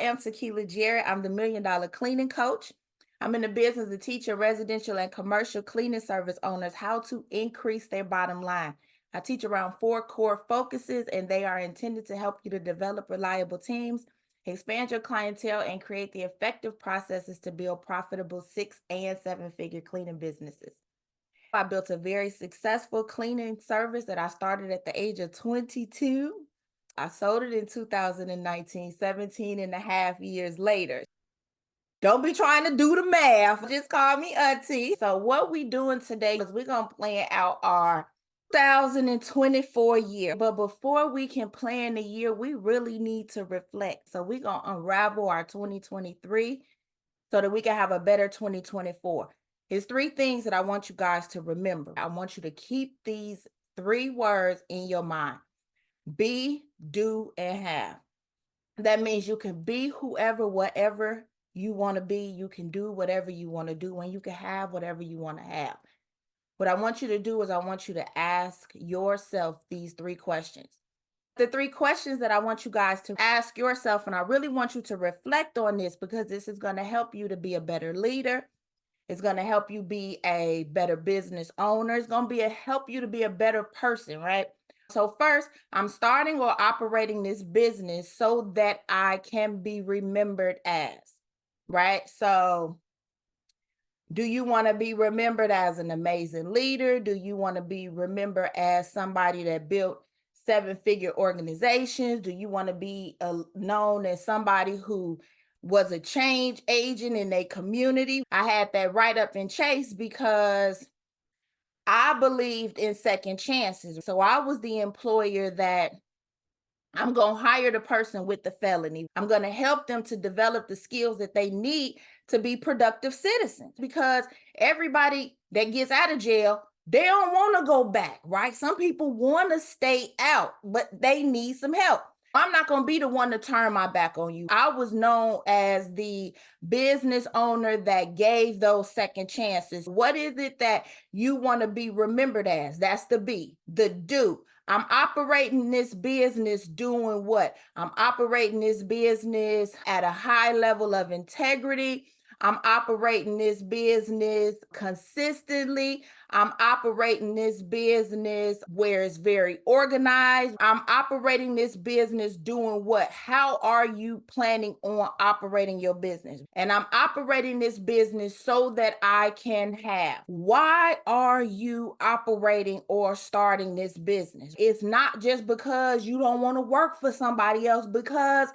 am Tequila Jared. I'm the $1 Million Cleaning Coach. I'm in the business of teaching residential and commercial cleaning service owners how to increase their bottom line. I teach around 4 core focuses, and they are intended to help you to develop reliable teams, expand your clientele, and create the effective processes to build profitable 6 and 7-figure cleaning businesses. I built a very successful cleaning service that I started at the age of 22. I sold it in 2019, 17 and a half years later. Don't be trying to do the math. Just call me auntie. So what we doing today is we're going to plan out our 2024 year. But before we can plan the year, we really need to reflect. So we're going to unravel our 2023 so that we can have a better 2024. Here's 3 things that I want you guys to remember. I want you to keep these 3 words in your mind. Be, do, and have. That means you can be whoever, whatever you want to be. You can do whatever you want to do, and you can have whatever you want to have. What I want you to do is I want you to ask yourself these 3 questions. The 3 questions that I want you guys to ask yourself, and I really want you to reflect on this because this is going to help you to be a better leader. It's going to help you be a better business owner. It's going to help you to be a better person, right? So first, I'm starting or operating this business so that I can be remembered as, right? So do you want to be remembered as an amazing leader? Do you want to be remembered as somebody that built 7-figure organizations? Do you want to be known as somebody who was a change agent in a community? I had that right up in Chase because I believed in second chances. So I was the employer that I'm going to hire the person with the felony. I'm going to help them to develop the skills that they need to be productive citizens, because everybody that gets out of jail, they don't want to go back, right? Some people want to stay out, but they need some help. I'm not going to be the one to turn my back on you. I was known as the business owner that gave those second chances. What is it that you want to be remembered as? That's the B. The do. I'm operating this business doing what? I'm operating this business at a high level of integrity. I'm operating this business consistently. I'm operating this business where it's very organized. I'm operating this business doing what? How are you planning on operating your business? And I'm operating this business so that I can have. Why are you operating or starting this business? It's not just because you don't want to work for somebody else, because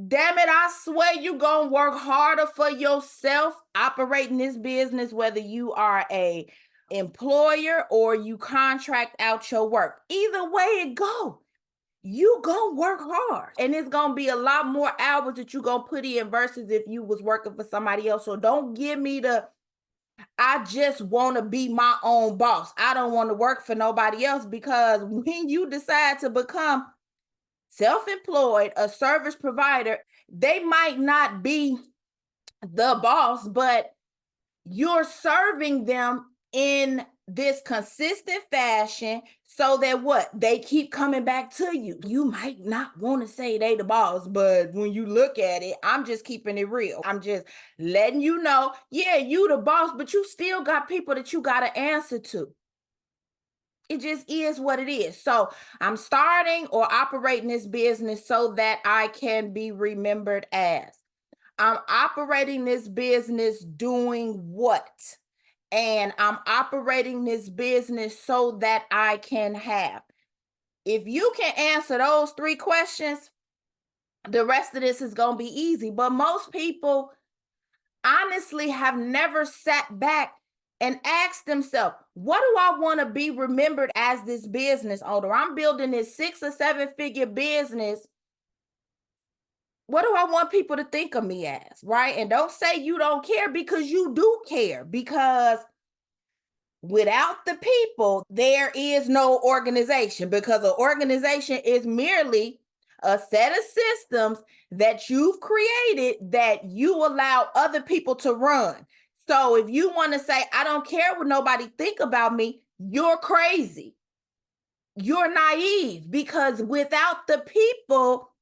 damn it, I swear you gonna work harder for yourself operating this business, whether you are a employer or you contract out your work. Either way it go, you gonna work hard, and it's gonna be a lot more hours that you gonna put in versus if you was working for somebody else. So don't give me I just want to be my own boss. I don't want to work for nobody else, because when you decide to become self-employed, a service provider, they might not be the boss, but you're serving them in this consistent fashion so that what? They keep coming back to you. You might not want to say they the boss, but when you look at it, I'm just keeping it real. I'm just letting you know, yeah, you the boss, but you still got people that you got to answer to. It just is what it is. So I'm starting or operating this business so that I can be remembered as. I'm operating this business doing what? And I'm operating this business so that I can have. If you can answer those 3 questions, the rest of this is going to be easy. But most people honestly have never sat back and asked themselves, what do I want to be remembered as this business owner? I'm building this 6 or 7-figure business. What do I want people to think of me as, right? And don't say you don't care, because you do care, because without the people, there is no organization, because an organization is merely a set of systems that you've created that you allow other people to run. So if you want to say, I don't care what nobody think about me, you're crazy. You're naive, because without the people,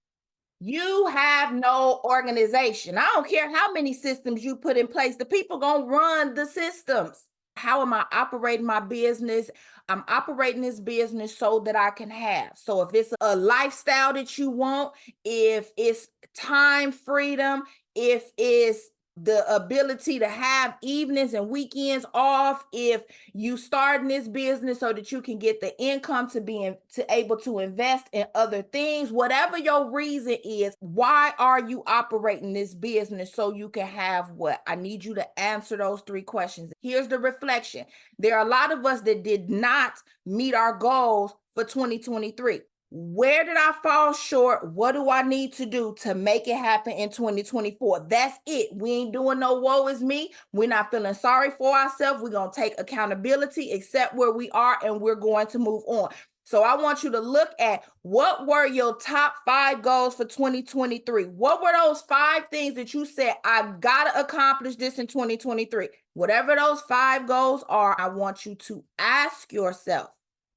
You have no organization. I don't care how many systems you put in place, the people gonna run the systems. How am I operating my business? I'm operating this business so that I can have. So if it's a lifestyle that you want, if it's time freedom, if it's the ability to have evenings and weekends off, if you starting this business so that you can get the income to to able to invest in other things, whatever your reason is, why are you operating this business so you can have what? I need you to answer those three questions. Here's the reflection. There are a lot of us that did not meet our goals for 2023. Where did I fall short? What do I need to do to make it happen in 2024? That's it. We ain't doing no woe is me. We're not feeling sorry for ourselves. We're going to take accountability, accept where we are, and we're going to move on. So I want you to look at what were your top 5 goals for 2023. What were those 5 things that you said, I got to accomplish this in 2023? Whatever those 5 goals are, I want you to ask yourself,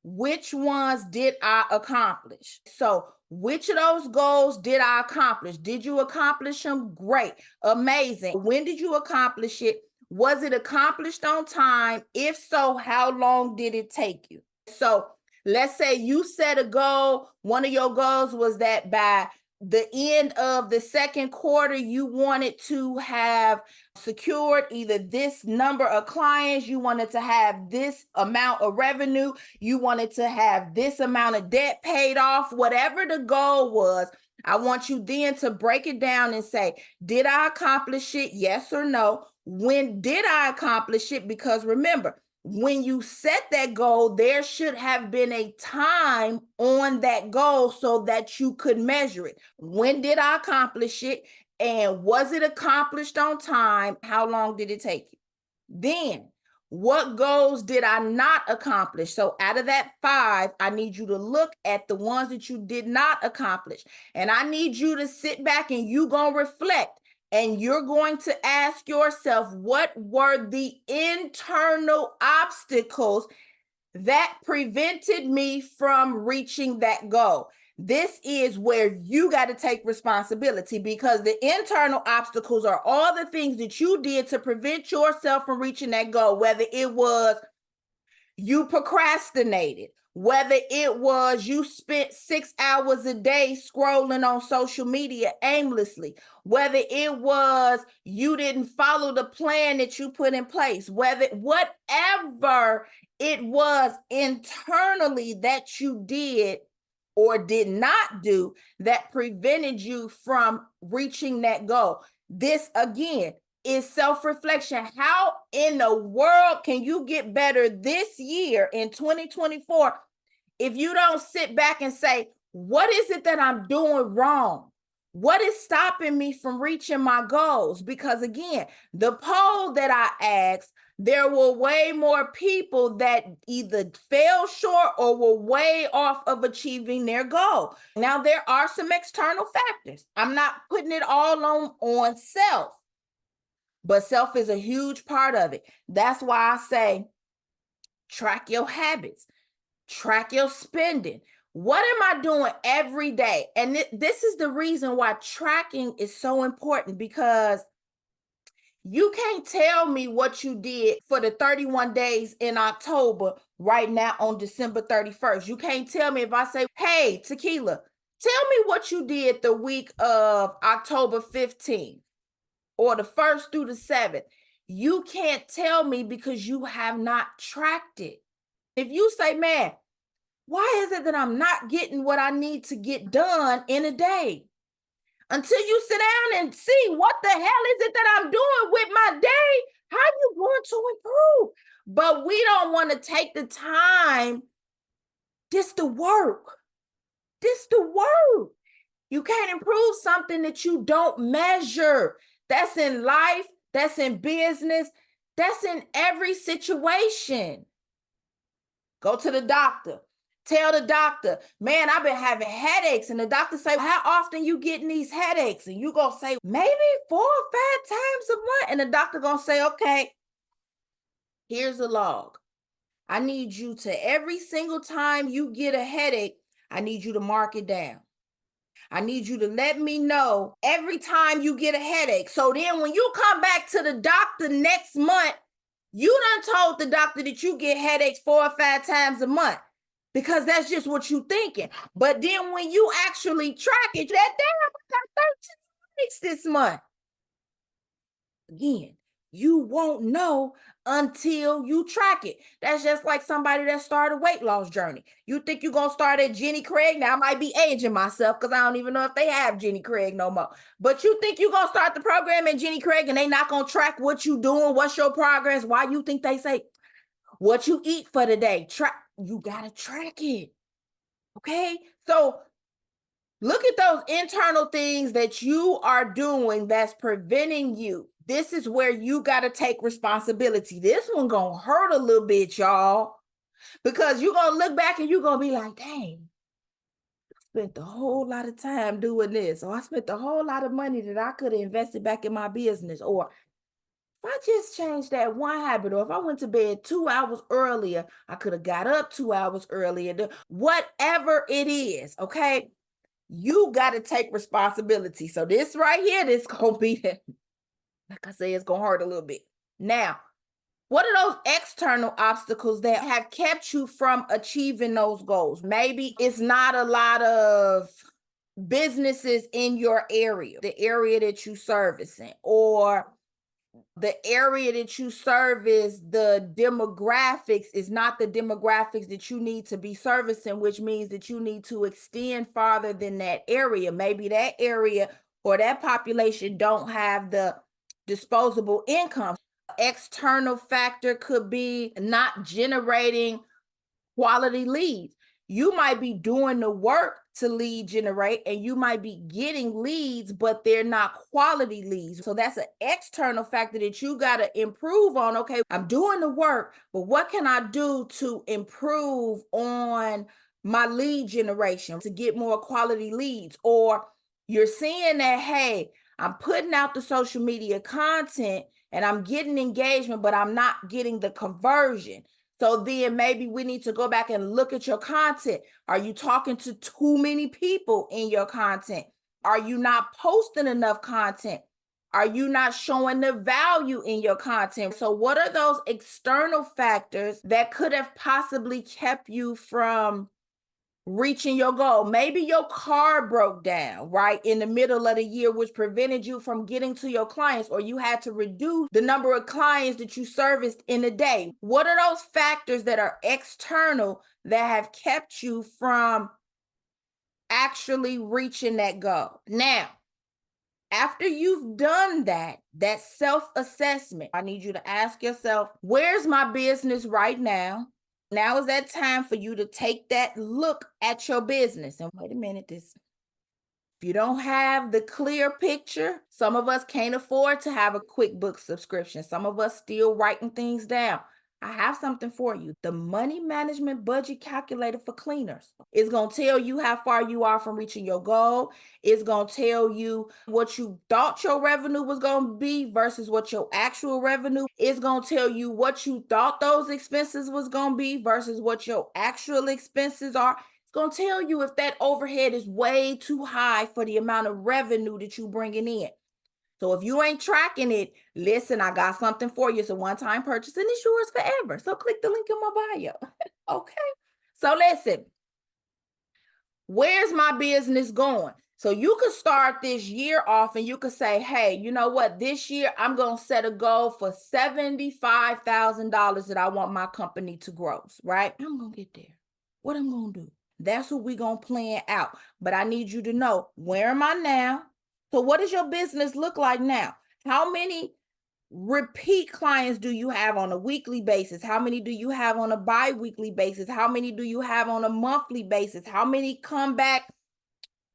which ones did I accomplish? So, which of those goals did I accomplish? Did you accomplish them? Great, amazing. When did you accomplish it? Was it accomplished on time? If so, how long did it take you? So, let's say you set a goal. One of your goals was that by the end of the second quarter, you wanted to have secured either this number of clients, you wanted to have this amount of revenue, you wanted to have this amount of debt paid off, whatever the goal was. I want you then to break it down and say, did I accomplish it? Yes or no? When did I accomplish it? Because remember, when you set that goal, there should have been a time on that goal so that you could measure it. When did I accomplish it? And was it accomplished on time? How long did it take you? Then, what goals did I not accomplish? So out of that 5, I need you to look at the ones that you did not accomplish. And I need you to sit back and you gonna reflect. And you're going to ask yourself, what were the internal obstacles that prevented me from reaching that goal? This is where you got to take responsibility, because the internal obstacles are all the things that you did to prevent yourself from reaching that goal, whether it was you procrastinated, whether it was you spent 6 hours a day scrolling on social media aimlessly, whether it was you didn't follow the plan that you put in place, whatever it was internally that you did or did not do that prevented you from reaching that goal. This again is self-reflection. How in the world can you get better this year in 2024 if you don't sit back and say, what is it that I'm doing wrong? What is stopping me from reaching my goals? Because again, the poll that I asked, there were way more people that either fell short or were way off of achieving their goal. Now, there are some external factors. I'm not putting it all on self, but self is a huge part of it. That's why I say track your habits, track your spending. What am I doing every day? And this is the reason why tracking is so important, because you can't tell me what you did for the 31 days in October right now on December 31st. You can't tell me if I say, hey, Tequila, tell me what you did the week of October 15th or the 1st through the 7th. You can't tell me because you have not tracked it. If you say, man, why is it that I'm not getting what I need to get done in a day? Until you sit down and see what the hell is it that I'm doing with my day, how are you going to improve? But we don't want to take the time. This the work. This the work. You can't improve something that you don't measure. That's in life, that's in business, that's in every situation. Go to the doctor. Tell the doctor, man, I've been having headaches. And the doctor say, how often you getting these headaches? And you go say, maybe 4 or 5 times a month. And the doctor gonna say, okay, here's a log. I need you to, every single time you get a headache, I need you to mark it down. I need you to let me know every time you get a headache. So then when you come back to the doctor next month, you done told the doctor that you get headaches 4 or 5 times a month because that's just what you thinking. But then when you actually track it, that damn, I got 13 weeks this month. Again, you won't know until you track it. That's just like somebody that started a weight loss journey. You think you're going to start at Jenny Craig? Now, I might be aging myself because I don't even know if they have Jenny Craig no more. But you think you're going to start the program at Jenny Craig and they not going to track what you doing, what's your progress? Why you think they say, what you eat for the day? You got to track it. Okay? So look at those internal things that you are doing that's preventing you. This is where you got to take responsibility. This one gonna hurt a little bit, y'all, because you're gonna look back and you're gonna be like, dang, I spent a whole lot of time doing this, or I spent a whole lot of money that I could have invested back in my business, or if I just changed that one habit, or if I went to bed 2 hours earlier, I could have got up 2 hours earlier. Whatever it is, okay? You got to take responsibility. So this right here, this gonna be, like I say, it's gonna hurt a little bit. Now, what are those external obstacles that have kept you from achieving those goals? Maybe it's not a lot of businesses in your area, the area that you servicing, or the area that you service, the demographics is not the demographics that you need to be servicing, which means that you need to extend farther than that area. Maybe that area or that population don't have the disposable income. External factor could be not generating quality leads. You might be doing the work to lead generate and you might be getting leads, but they're not quality leads. So that's an external factor that you got to improve on. Okay, I'm doing the work, but what can I do to improve on my lead generation to get more quality leads? Or you're seeing that, hey, I'm putting out the social media content and I'm getting engagement, but I'm not getting the conversion. So then maybe we need to go back and look at your content. Are you talking to too many people in your content? Are you not posting enough content? Are you not showing the value in your content? So what are those external factors that could have possibly kept you from reaching your goal? Maybe your car broke down right in the middle of the year, which prevented you from getting to your clients, or you had to reduce the number of clients that you serviced in a day. What are those factors that are external that have kept you from actually reaching that goal? Now, after you've done that self-assessment, I need you to ask yourself, where's my business right now? Now is that time for you to take that look at your business. And wait a minute, if you don't have the clear picture, some of us can't afford to have a QuickBooks subscription. Some of us still writing things down. I have something for you. The money management budget calculator for cleaners. It's going to tell you how far you are from reaching your goal. It's going to tell you what you thought your revenue was going to be versus what your actual revenue. It's going to tell you what you thought those expenses was going to be versus what your actual expenses are. It's going to tell you if that overhead is way too high for the amount of revenue that you bringing in. So if you ain't tracking it, listen, I got something for you. It's a one-time purchase and it's yours forever. So click the link in my bio. Okay. So listen, where's my business going? So you could start this year off and you could say, hey, you know what? This year I'm going to set a goal for $75,000 that I want my company to grow, right? I'm going to get there. What I'm going to do? That's what we're going to plan out. But I need you to know, where am I now? So what does your business look like now? How many repeat clients do you have on a weekly basis? How many do you have on a bi-weekly basis? How many do you have on a monthly basis? How many come back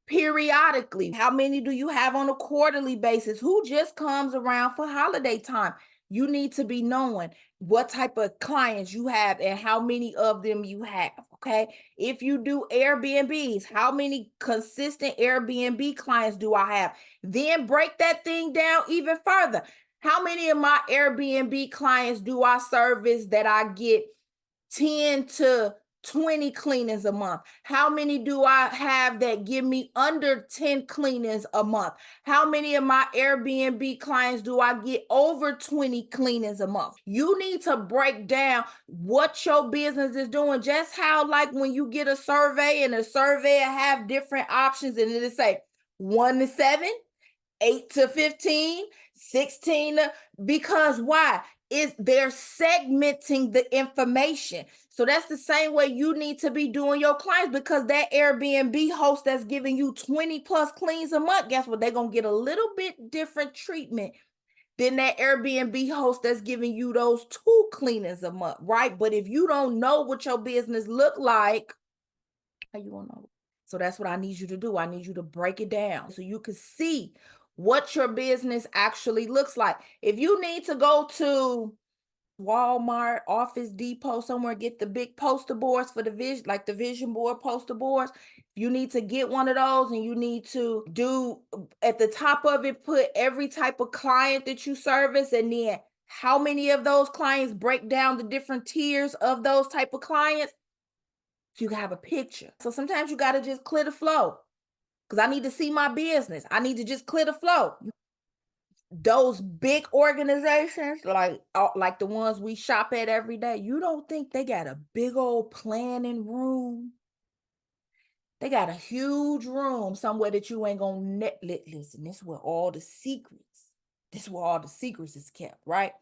periodically? How many do you have on a quarterly basis? Who just comes around for holiday time? You need to be knowing what type of clients you have and how many of them you have. Okay. If you do Airbnbs, how many consistent Airbnb clients do I have? Then break that thing down even further. How many of my Airbnb clients do I service that I get 10 to 20 cleanings a month? How many do I have that give me under 10 cleanings a month? How many of my Airbnb clients do I get over 20 cleanings a month? You need to break down what your business is doing. Just how, like, when you get a survey and a survey have different options and it'll say 1 to 7, 8 to 15, 16 to, because why? They're segmenting the information. So that's the same way you need to be doing your clients, because that Airbnb host that's giving you 20 plus cleans a month, guess what? They're going to get a little bit different treatment than that Airbnb host that's giving you those 2 cleanings a month, right? But if you don't know what your business look like, how you gonna know? So that's what I need you to do. I need you to break it down so you can see what your business actually looks like. If you need to go to Walmart, Office Depot, somewhere, get the big poster boards for the vision, like the vision board poster boards. You need to get one of those, and you need to do at the top of it, put every type of client that you service, and then how many of those clients, break down the different tiers of those type of clients. So you can have a picture. So sometimes you got to just clear the flow, because I need to see my business. I need to just clear the flow. Those big organizations, like the ones we shop at every day, you don't think they got a big old planning room? They got a huge room somewhere that you ain't gonna listen. This is where all the secrets. This is where all the secrets is kept, right?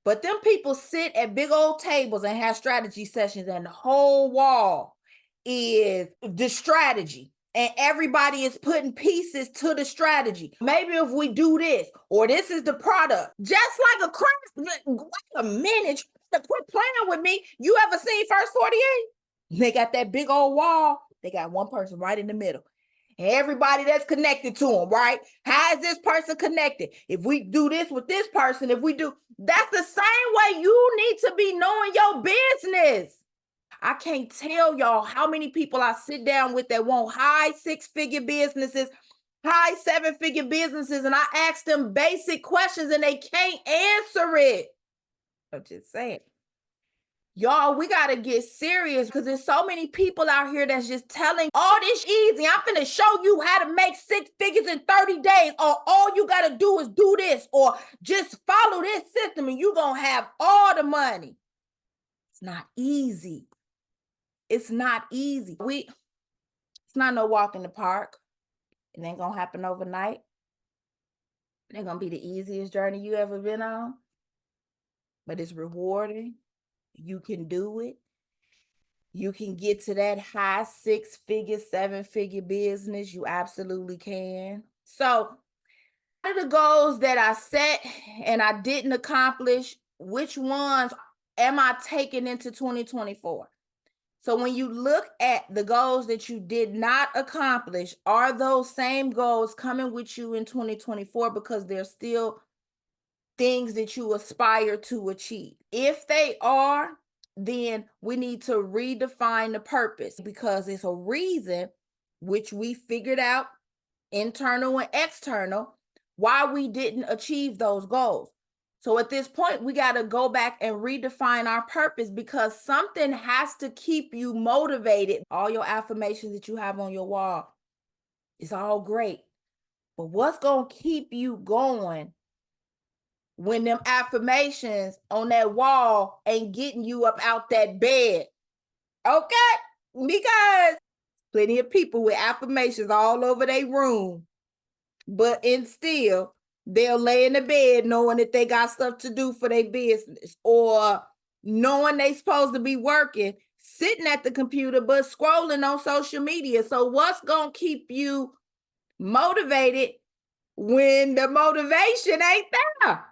But them people sit at big old tables and have strategy sessions, and the whole wall is the strategy. And everybody is putting pieces to the strategy. Maybe if we do this, or this is the product, just like a craft. Wait a minute, quit playing with me. You ever seen First 48? They got that big old wall. They got one person right in the middle. Everybody that's connected to them, right? How is this person connected? If we do this with this person, if we do, that's the same way you need to be knowing your business. I can't tell y'all how many people I sit down with that want high 6-figure businesses, high 7-figure businesses, and I ask them basic questions and they can't answer it. I'm just saying. Y'all, we got to get serious, because there's so many people out here that's just telling all this easy. I'm going to show you how to make 6 figures in 30 days, or all you got to do is do this, or just follow this system and you're going to have all the money. It's not easy. It's not easy. It's not no walk in the park. It ain't going to happen overnight. It ain't going to be the easiest journey you ever been on, but it's rewarding. You can do it. You can get to that high 6-figure, 7-figure business. You absolutely can. So, out of the goals that I set and I didn't accomplish, which ones am I taking into 2024? So when you look at the goals that you did not accomplish, are those same goals coming with you in 2024, because they're still things that you aspire to achieve? If they are, then we need to redefine the purpose, because it's a reason, which we figured out, internal and external, why we didn't achieve those goals. So at this point, we got to go back and redefine our purpose, because something has to keep you motivated. All your affirmations that you have on your wall, it's all great. But what's going to keep you going when them affirmations on that wall ain't getting you up out that bed? Okay? Because plenty of people with affirmations all over their room, but still they'll lay in the bed knowing that they got stuff to do for their business, or knowing they supposed to be working, sitting at the computer, but scrolling on social media. So what's going to keep you motivated when the motivation ain't there?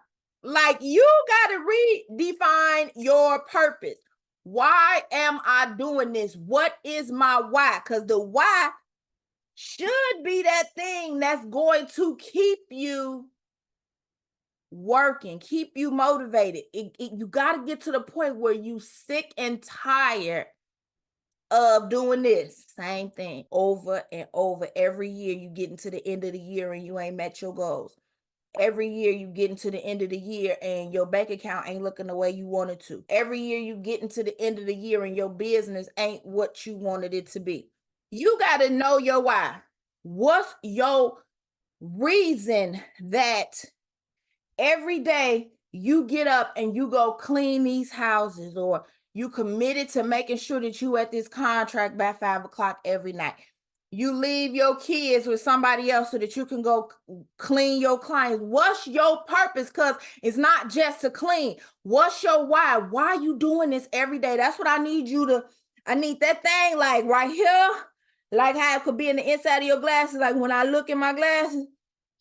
Like, you got to redefine your purpose. Why am I doing this? What is my why? Because the why should be that thing that's going to keep you working, keep you motivated. You got to get to the point where you sick and tired of doing this same thing over and over every year. You get into the end of the year and you ain't met your goals. Every year you get into the end of the year and your bank account ain't looking the way you wanted to. Every year you get into the end of the year and your business ain't what you wanted it to be. You got to know your why. What's your reason that every day you get up and you go clean these houses, or you committed to making sure that you at this contract by 5 o'clock every night? You leave your kids with somebody else so that you can go clean your clients. What's your purpose? Because it's not just to clean. What's your why? Why are you doing this every day? That's what I need you to, I need that thing like right here, like how it could be in the inside of your glasses. Like when I look in my glasses,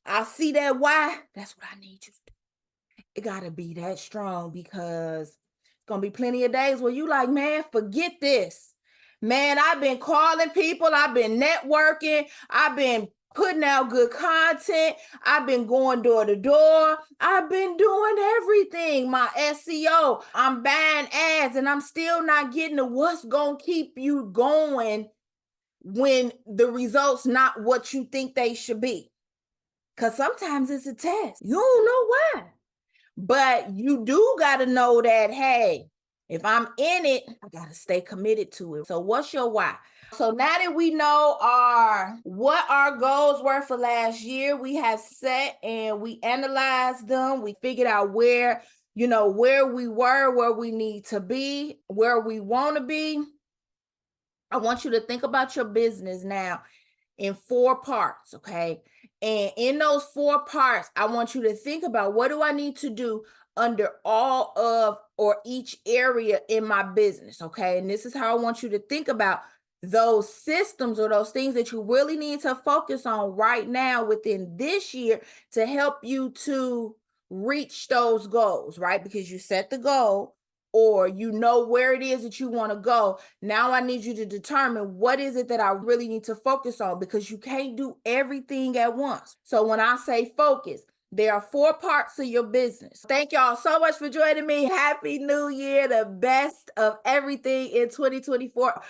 I see that why. That's what I need you to do. It gotta be that strong, because it's gonna be plenty of days where you like, man, forget this. Man, I've been calling people, I've been networking, I've been putting out good content, I've been going door to door, I've been doing everything. My SEO, I'm buying ads, and I'm still not getting to what's gonna keep you going when the results not what you think they should be. Because sometimes it's a test. You don't know why. But you do got to know that, hey, if I'm in it, I got to stay committed to it. So what's your why? So now that we know what our goals were for last year, we have set and we analyzed them. We figured out where, where we were, where we need to be, where we want to be. I want you to think about your business now in 4 parts, okay? And in those 4 parts, I want you to think about, what do I need to do under all of or each area in my business, okay? And this is how I want you to think about those systems or those things that you really need to focus on right now within this year to help you to reach those goals, right? Because you set the goal, or you know where it is that you want to go. Now I need you to determine, what is it that I really need to focus on, because you can't do everything at once. So when I say focus, there are 4 parts of your business. Thank y'all so much for joining me. Happy New Year, the best of everything in 2024.